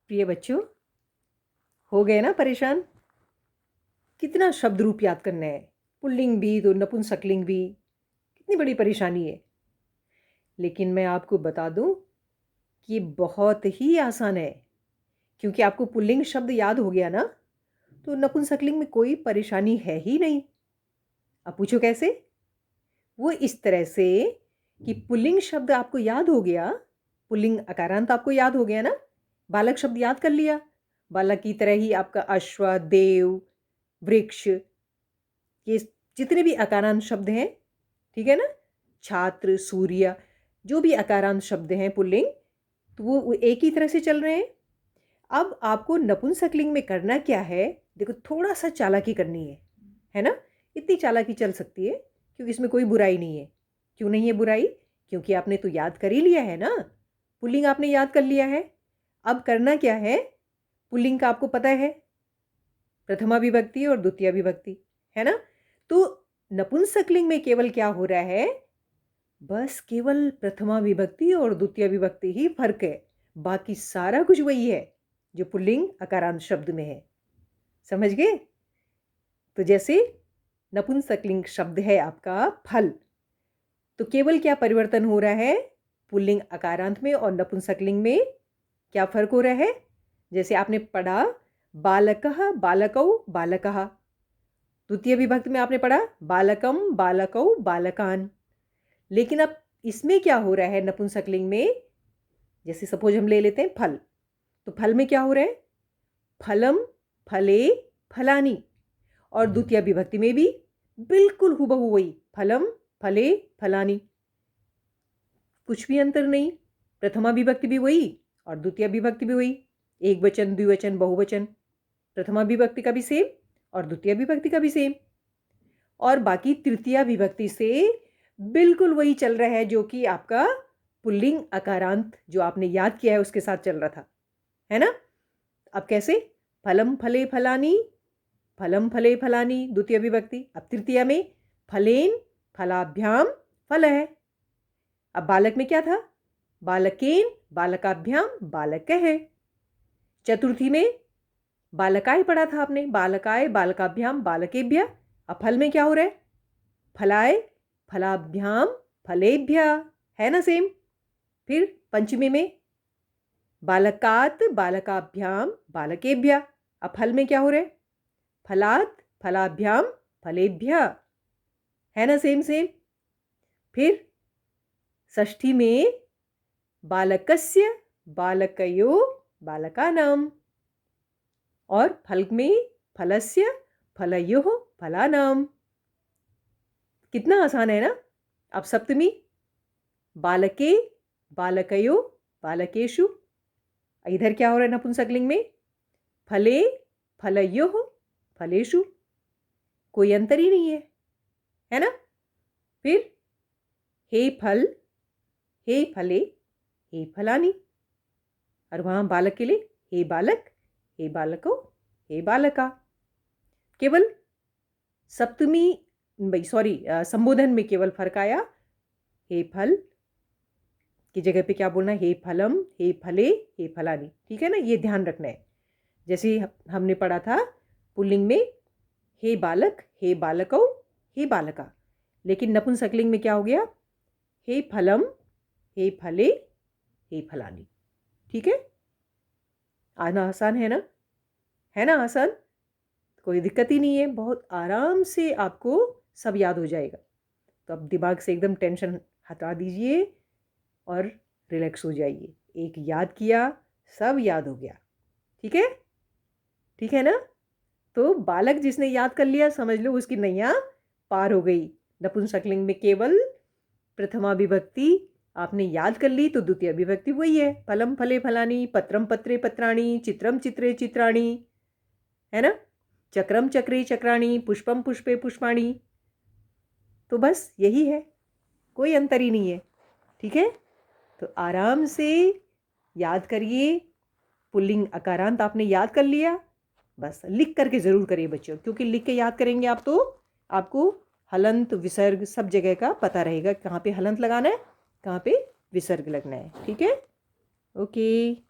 प्रिय बच्चों, हो गए ना परेशान? कितना शब्द रूप याद करना है, पुल्लिंग भी तो नपुंसकलिंग भी, कितनी बड़ी परेशानी है। लेकिन मैं आपको बता दूं कि ये बहुत ही आसान है, क्योंकि आपको पुल्लिंग शब्द याद हो गया ना, तो नपुंसकलिंग में कोई परेशानी है ही नहीं। अब पूछो कैसे? वो इस तरह से कि पुल्लिंग शब्द आपको याद हो गया, पुल्लिंग अकारांत आपको याद हो गया ना, बालक शब्द याद कर लिया। बालक की तरह ही आपका अश्व, देव, वृक्ष, ये जितने भी अकारांत शब्द हैं, ठीक है ना, छात्र, सूर्य, जो भी अकारांत शब्द हैं पुल्लिंग, तो वो एक ही तरह से चल रहे हैं। अब आपको नपुंसकलिंग में करना क्या है? देखो, थोड़ा सा चालाकी करनी है ना? इतनी चालाकी चल सकती है, क्योंकि इसमें कोई बुराई नहीं है। क्यों नहीं है बुराई? क्योंकि आपने तो याद कर ही लिया है ना, पुल्लिंग आपने याद कर लिया है। अब करना क्या है? पुल्लिंग का आपको पता है, प्रथमा विभक्ति और द्वितीय विभक्ति, है ना? तो नपुंसकलिंग में केवल क्या हो रहा है? बस केवल प्रथमा विभक्ति और द्वितीय विभक्ति ही फर्क है, बाकी सारा कुछ वही है जो पुल्लिंग अकारांत शब्द में है। समझ गए? तो जैसे नपुंसकलिंग शब्द है आपका फल, तो केवल क्या परिवर्तन हो रहा है पुल्लिंग अकारांत में और नपुंसकलिंग में? क्या फर्क हो रहा है? जैसे आपने पढ़ा बालकः, बालकौ, बालकः। द्वितीय विभक्ति में आपने पढ़ा बालकम, बालकौ, बालकान। लेकिन अब इसमें क्या हो रहा है नपुंसकलिंग में? जैसे सपोज हम ले लेते हैं फल, तो फल में क्या हो रहा है? फलम, फले, फलानी। और द्वितीय विभक्ति में भी बिल्कुल हुबहू वही, फलम, फले, फलानी। कुछ भी अंतर नहीं। प्रथमा विभक्ति भी वही और द्वितीय विभक्ति भी वही, एक वचन, द्विवचन, बहुवचन। प्रथमा विभक्ति का भी सेम और द्वितीय विभक्ति का भी सेम। और बाकी तृतीया विभक्ति से बिल्कुल वही चल रहा है जो कि आपका पुल्लिंग अकारांत जो आपने याद किया है उसके साथ चल रहा था, है ना? अब कैसे? फलम, फले, फलानी, फलम, फले, फलानी द्वितीय विभक्ति। अब तृतीया में फलेन, फलाभ्याम, फल है। अब बालक में क्या था? बालकेन, बालकाभ्याम, बालक है। चतुर्थी में बालकाय पढ़ा था आपने, बालकाय, बालकाभ्याम, बालकेभ्य। अब फल में क्या हो रहा है? फलाय, फलाभ्याम, फलेभ्य, है ना सेम? फिर पंचमी में बालकात, बालकाभ्याम, बालकेभ्य। अब फल में क्या हो रहा है? फलात, फलाभ्याम, फलेभ्य, है ना सेम सेम? फिर षष्ठी में बालकस्य, बालकयो, बालकानाम। और फल में फलस्य, फलयोः, फलानाम। कितना आसान है ना? अब सप्तमी बालके, बालकयो, बालकेषु। इधर क्या हो रहा है नपुंसकलिंग में? फले, फलयोः, फलेषु। कोई अंतर ही नहीं है ना? फिर हे फल, हे फले, हे फलानी। और वहां बालक के लिए हे बालक, हे बालको, हे बालका। केवल सप्तमी, सॉरी, संबोधन में केवल फर्क आया, हे फल की जगह पे क्या बोलना है? हे फलम, हे फले, हे फलानी। ठीक है ना? ये ध्यान रखना है। जैसे हमने पढ़ा था पुल्लिंग में हे बालक, हे बालकौ, हे बालका। लेकिन नपुंसकलिंग में क्या हो गया? हे फलम, हे फले, हे फलानी। ठीक है? आना आसान है ना? है ना आसान? कोई दिक्कत ही नहीं है, बहुत आराम से आपको सब याद हो जाएगा। तो अब दिमाग से एकदम टेंशन हटा दीजिए और रिलैक्स हो जाइए। एक याद किया, सब याद हो गया। ठीक है? ठीक है ना? तो बालक जिसने याद कर लिया, समझ लो उसकी नैया पार हो गई। नपुंसकलिंग में केवल प्रथमा विभक्ति आपने याद कर ली, तो द्वितीय विभक्ति वही है, फलम, फले, फलानी, पत्रम, पत्रे, पत्राणी, चित्रम, चित्रे, चित्राणी, है ना? चक्रम, चक्रे, चक्राणी, पुष्पम, पुष्पे, पुष्पाणी। तो बस यही है, कोई अंतर ही नहीं है। ठीक है? तो आराम से याद करिए। पुल्लिंग अकारांत आपने याद कर लिया, बस लिख करके ज़रूर करिए बच्चों, क्योंकि लिख के याद करेंगे आप तो आपको हलंत, विसर्ग सब जगह का पता रहेगा, कहाँ पे हलंत लगाना है, कहाँ पे विसर्ग लगना है। ठीक है? ओके।